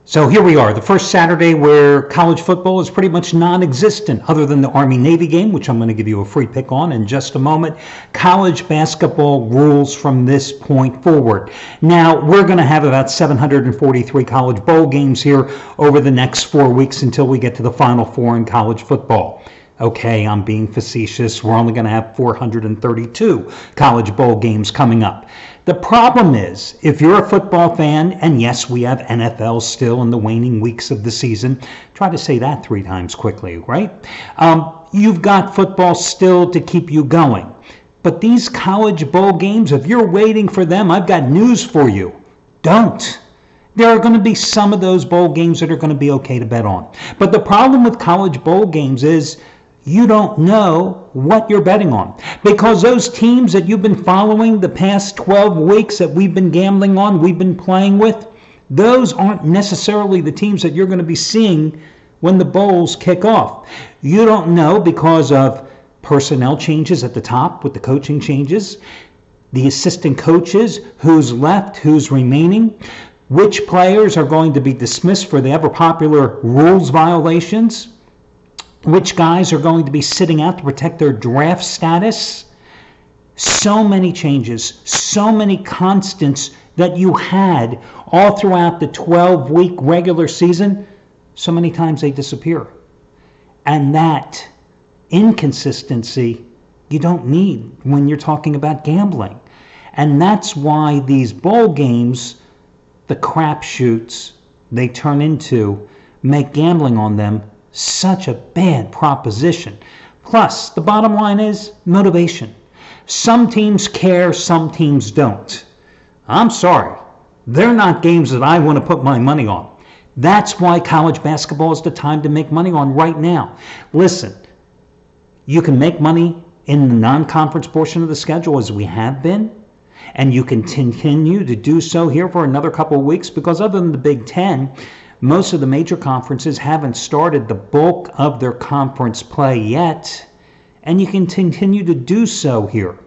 So here we are, the first Saturday where college football is pretty much non-existent, other than the Army-Navy game, which I'm going to give you a free pick on in just a moment. College basketball rules from this point forward. Now, we're going to have about 743 college bowl games here over the next 4 weeks until we get to the Final Four in college football. Okay, I'm being facetious. We're only going to have 432 college bowl games coming up. The problem is, if you're a football fan, and yes, we have NFL still in the waning weeks of the season. Try to say that 3 times quickly, right? You've got football still to keep you going. But these college bowl games, if you're waiting for them, I've got news for you. Don't. There are going to be some of those bowl games that are going to be okay to bet on. But the problem with college bowl games is you don't know what you're betting on, because those teams that you've been following the past 12 weeks that we've been gambling on, we've been playing with, those aren't necessarily the teams that you're going to be seeing when the bowls kick off. You don't know because of personnel changes at the top with the coaching changes, the assistant coaches, who's left, who's remaining, which players are going to be dismissed for the ever popular rules violations, which guys are going to be sitting out to protect their draft status. So many changes, so many constants that you had all throughout the 12-week regular season, so many times they disappear. And that inconsistency you don't need when you're talking about gambling. And that's why these bowl games, the crapshoots they turn into, make gambling on them such a bad proposition. Plus, the bottom line is motivation. Some teams care, some teams don't. I'm sorry, they're not games that I want to put my money on. That's why college basketball is the time to make money on right now. Listen, you can make money in the non-conference portion of the schedule as we have been, and you can continue to do so here for another couple of weeks, because other than the Big Ten, most of the major conferences haven't started the bulk of their conference play yet, and you can continue to do so here.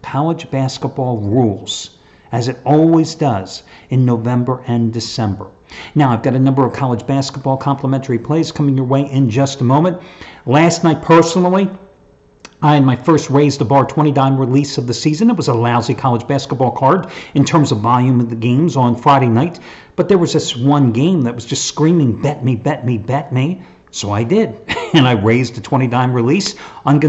College basketball rules, as it always does in November and December. Now, I've got a number of college basketball complimentary plays coming your way in just a moment. Last night, personally, I had my first Raise the Bar 20-dime release of the season. It was a lousy college basketball card in terms of volume of the games on Friday night. But there was this one game that was just screaming, bet me, bet me, bet me. So I did. And I raised a 20-dime release on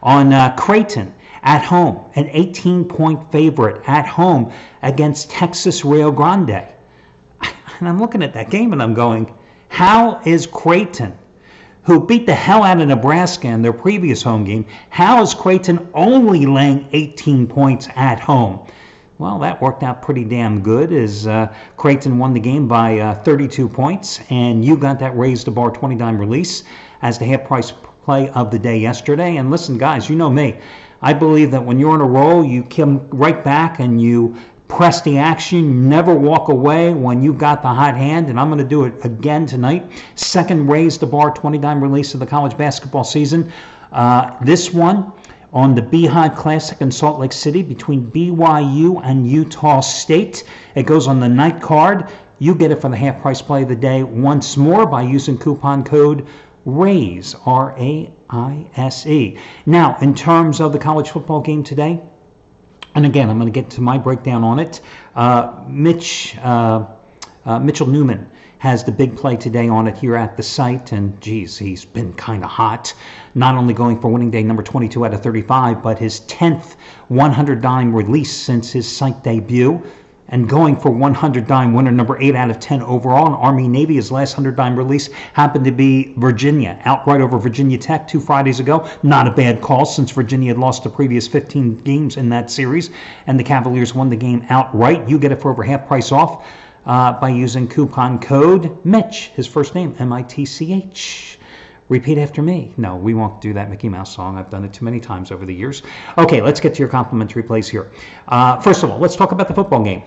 on Creighton at home, an 18-point favorite at home against Texas Rio Grande. And I'm looking at that game and I'm going, how is Creighton, who beat the hell out of Nebraska in their previous home game, how is Creighton only laying 18 points at home? Well, that worked out pretty damn good, as Creighton won the game by 32 points, and you got that Raise the Bar 20-dime release as the half-price play of the day yesterday. And listen, guys, you know me. I believe that when you're on a roll, you come right back and you press the action. You never walk away when you've got the hot hand, and I'm going to do it again tonight. Second Raise the Bar 20-dime release of the college basketball season. This one on the Beehive Classic in Salt Lake City between BYU and Utah State. It goes on the night card. You get it for the half-price play of the day once more by using coupon code RAISE, R-A-I-S-E. Now, in terms of the college football game today, and again, I'm going to get to my breakdown on it. Mitchell Newman has the big play today on it here at the site, and geez, he's been kind of hot. Not only going for winning day number 22 out of 35, but his 10th 100-dime release since his site debut, and going for 100-dime winner number 8 out of 10 overall. And Army-Navy, his last 100-dime release happened to be Virginia, outright over Virginia Tech 2 Fridays ago. Not a bad call, since Virginia had lost the previous 15 games in that series, and the Cavaliers won the game outright. You get it for over half price off by using coupon code Mitch, his first name, M-I-T-C-H. Repeat after me. No, we won't do that Mickey Mouse song. I've done it too many times over the years. Okay, let's get to your complimentary plays here. First of all, let's talk about the football game.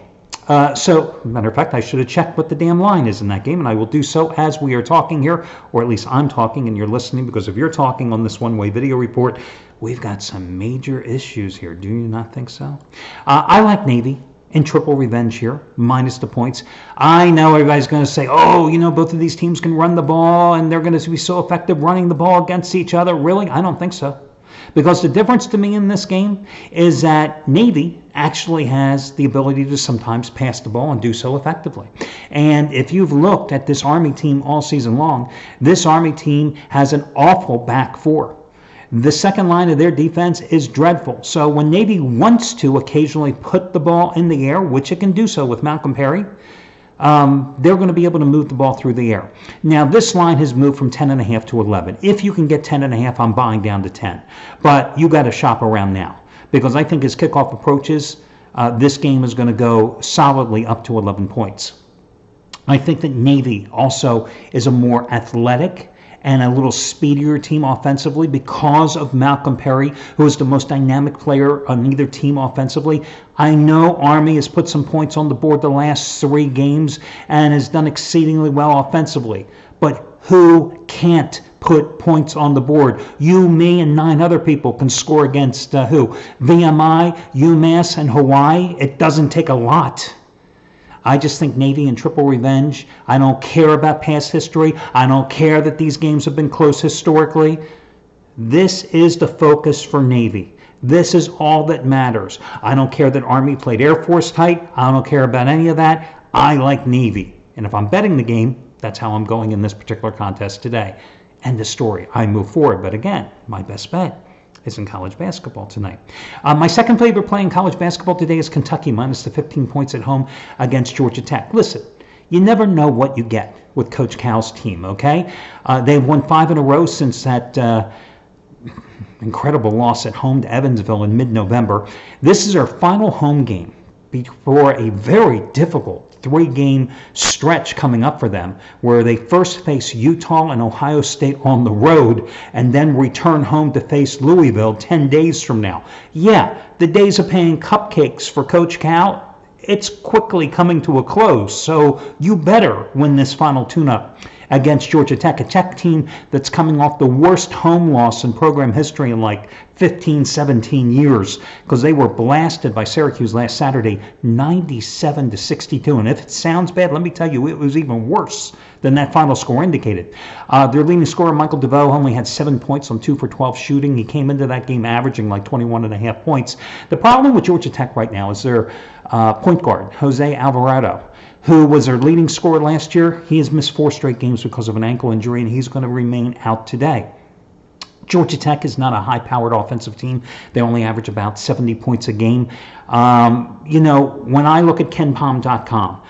So, matter of fact, I should have checked what the damn line is in that game, and I will do so as we are talking here, or at least I'm talking and you're listening, because if you're talking on this one-way video report, we've got some major issues here. Do you not think so? I like Navy. in triple revenge here, minus the points. I know everybody's going to say, oh, both of these teams can run the ball and they're going to be so effective running the ball against each other. Really? I don't think so. Because the difference to me in this game is that Navy actually has the ability to sometimes pass the ball and do so effectively. And if you've looked at this Army team all season long, this Army team has an awful back four. The second line of their defense is dreadful. So when Navy wants to occasionally put the ball in the air, which it can do so with Malcolm Perry, they're going to be able to move the ball through the air. Now, this line has moved from 10.5 to 11. If you can get 10.5, I'm buying down to 10. But you got to shop around now, because I think as kickoff approaches, this game is going to go solidly up to 11 points. I think that Navy also is a more athletic and a little speedier team offensively because of Malcolm Perry, who is the most dynamic player on either team offensively. I know Army has put some points on the board the last 3 games and has done exceedingly well offensively. But who can't put points on the board? You, me, and 9 other people can score against who? VMI, UMass, and Hawaii. It doesn't take a lot. I just think Navy and triple revenge. I don't care about past history. I don't care that these games have been close historically. This is the focus for Navy. This is all that matters. I don't care that Army played Air Force tight. I don't care about any of that. I like Navy. And if I'm betting the game, that's how I'm going in this particular contest today. End of story. I move forward. But again, my best bet is in college basketball tonight. My second favorite play in college basketball today is Kentucky minus the 15 points at home against Georgia Tech. Listen, you never know what you get with Coach Cal's team, okay? They've won 5 in a row since that incredible loss at home to Evansville in mid-November. This is their final home game before a very difficult 3-game stretch coming up for them, where they first face Utah and Ohio State on the road and then return home to face Louisville 10 days from now. Yeah, the days of paying cupcakes for Coach Cal, it's quickly coming to a close, so you better win this final tune-up against Georgia Tech, a Tech team that's coming off the worst home loss in program history in like 15, 17 years, because they were blasted by Syracuse last Saturday, 97-62. And if it sounds bad, let me tell you, it was even worse than that final score indicated. Their leading scorer, Michael DeVoe, only had 7 points on 2 for 12 shooting. He came into that game averaging like 21.5 points. The problem with Georgia Tech right now is their point guard, Jose Alvarado, who was their leading scorer last year. He has missed 4 straight games because of an ankle injury, and he's going to remain out today. Georgia Tech is not a high-powered offensive team. They only average about 70 points a game. When I look at KenPom.com,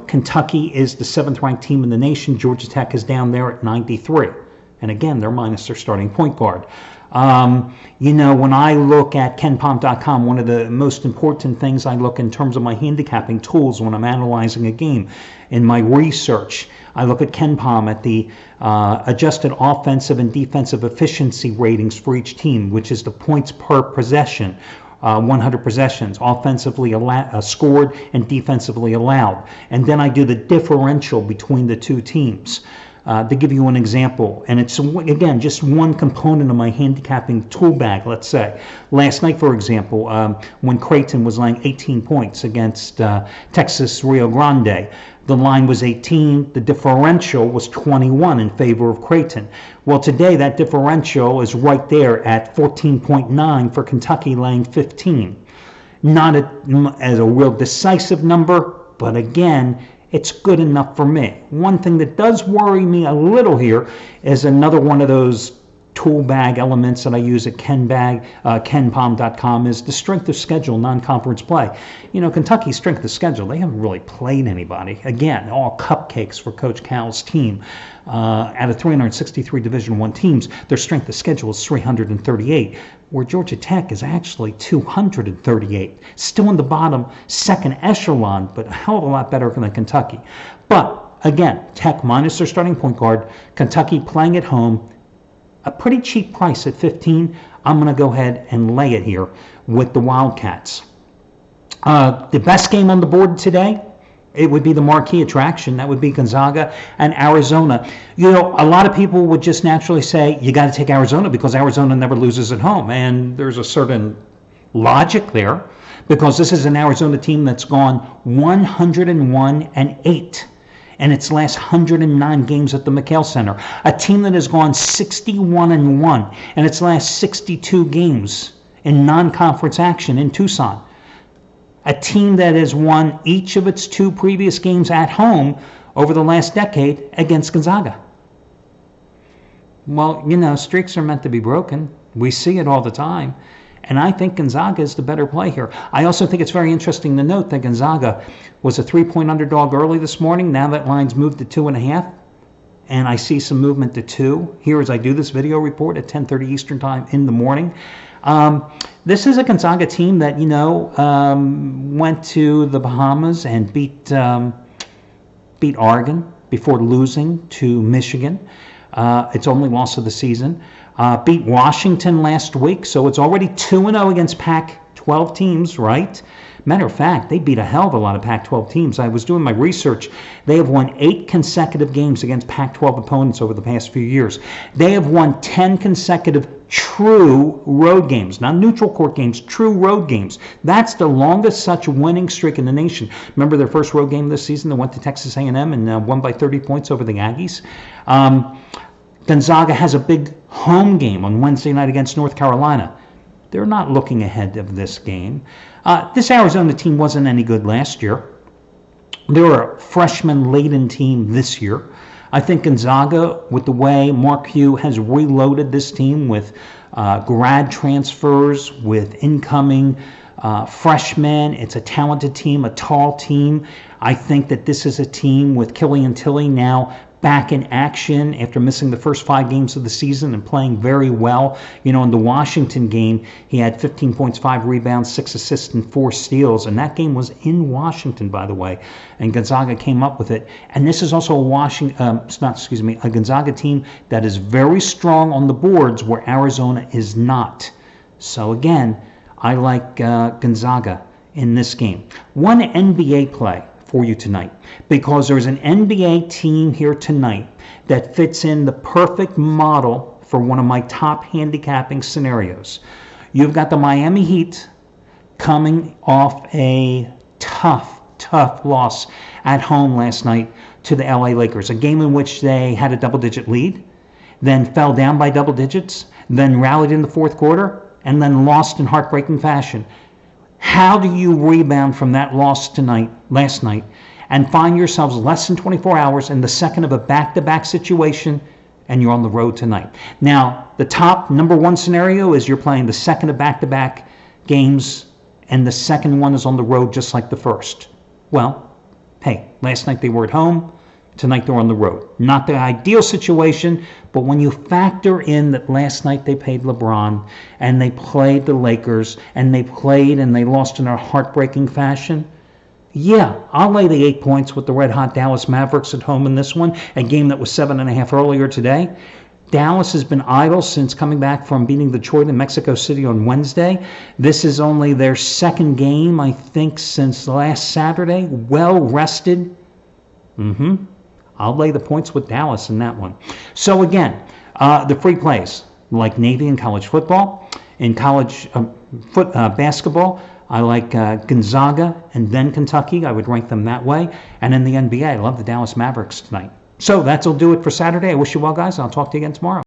Kentucky is the 7th-ranked team in the nation. Georgia Tech is down there at 93. And again, they're minus their starting point guard. When I look at KenPom.com, one of the most important things I look in terms of my handicapping tools when I'm analyzing a game, in my research, I look at KenPom at the adjusted offensive and defensive efficiency ratings for each team, which is the points per possession. 100 possessions, offensively scored and defensively allowed. And then I do the differential between the two teams. To give you an example, and it's, again, just one component of my handicapping tool bag, let's say. Last night, for example, when Creighton was laying 18 points against Texas Rio Grande, the line was 18, the differential was 21 in favor of Creighton. Well, today that differential is right there at 14.9 for Kentucky laying 15. Not as a real decisive number, but again, it's good enough for me. One thing that does worry me a little here is another one of those tool bag elements that I use at KenPom.com is the strength of schedule, non-conference play. Kentucky's strength of schedule, they haven't really played anybody. Again, all cupcakes for Coach Cal's team. Out of 363 Division I teams, their strength of schedule is 338, where Georgia Tech is actually 238. Still in the bottom second echelon, but a hell of a lot better than Kentucky. But again, Tech minus their starting point guard, Kentucky playing at home, a pretty cheap price at 15. I'm going to go ahead and lay it here with the Wildcats. The best game on the board today, it would be the marquee attraction. That would be Gonzaga and Arizona. A lot of people would just naturally say, you got to take Arizona because Arizona never loses at home. And there's a certain logic there. because this is an Arizona team that's gone 101-8 in its last 109 games at the McHale Center. A team that has gone 61-1 in its last 62 games in non-conference action in Tucson. A team that has won each of its 2 previous games at home over the last decade against Gonzaga. Well, streaks are meant to be broken. We see it all the time. And I think Gonzaga is the better play here. I also think it's very interesting to note that Gonzaga was a 3-point underdog early this morning. Now that line's moved to 2.5. And I see some movement to 2 here as I do this video report at 10:30 Eastern Time in the morning. This is a Gonzaga team that, went to the Bahamas and beat Oregon before losing to Michigan. Its only loss of the season. Beat Washington last week, so it's already 2-0 against Pac-12 teams, right? Matter of fact, they beat a hell of a lot of Pac-12 teams. I was doing my research. They have won 8 consecutive games against Pac-12 opponents over the past few years. They have won 10 consecutive true road games, not neutral court games, true road games. That's the longest such winning streak in the nation. Remember their first road game this season? They went to Texas A&M and won by 30 points over the Aggies. Gonzaga has a big home game on Wednesday night against North Carolina. They're not looking ahead of this game. This Arizona team wasn't any good last year. They're a freshman-laden team this year. I think Gonzaga, with the way Mark Hugh has reloaded this team with grad transfers, with incoming freshmen, it's a talented team, a tall team. I think that this is a team with Killian Tilly now back in action after missing the first 5 games of the season and playing very well. In the Washington game, he had 15 points, 5 rebounds, 6 assists, and 4 steals. And that game was in Washington, by the way. And Gonzaga came up with it. And this is also a Gonzaga team that is very strong on the boards where Arizona is not. So again, I like Gonzaga in this game. One NBA play for you tonight, because there's an NBA team here tonight that fits in the perfect model for one of my top handicapping scenarios. You've got the Miami Heat coming off a tough loss at home last night to the LA Lakers, a game in which they had a double-digit lead, then fell down by double digits, then rallied in the fourth quarter, and then lost in heartbreaking fashion. How do you rebound from that loss last night, and find yourselves less than 24 hours in the second of a back-to-back situation, and you're on the road tonight? Now, the top number 1 scenario is you're playing the second of back-to-back games, and the second one is on the road just like the first. Well, hey, last night they were at home. Tonight they're on the road. Not the ideal situation, but when you factor in that last night they played LeBron and they played the Lakers and they played and they lost in a heartbreaking fashion, yeah, I'll lay the 8 points with the red-hot Dallas Mavericks at home in this one, a game that was 7.5 earlier today. Dallas has been idle since coming back from beating Detroit in Mexico City on Wednesday. This is only their second game, I think, since last Saturday. Well rested. I'll lay the points with Dallas in that one. So again, the free plays, like Navy in college football. In college basketball, I like Gonzaga and then Kentucky. I would rank them that way. And in the NBA, I love the Dallas Mavericks tonight. So that'll do it for Saturday. I wish you well, guys. I'll talk to you again tomorrow.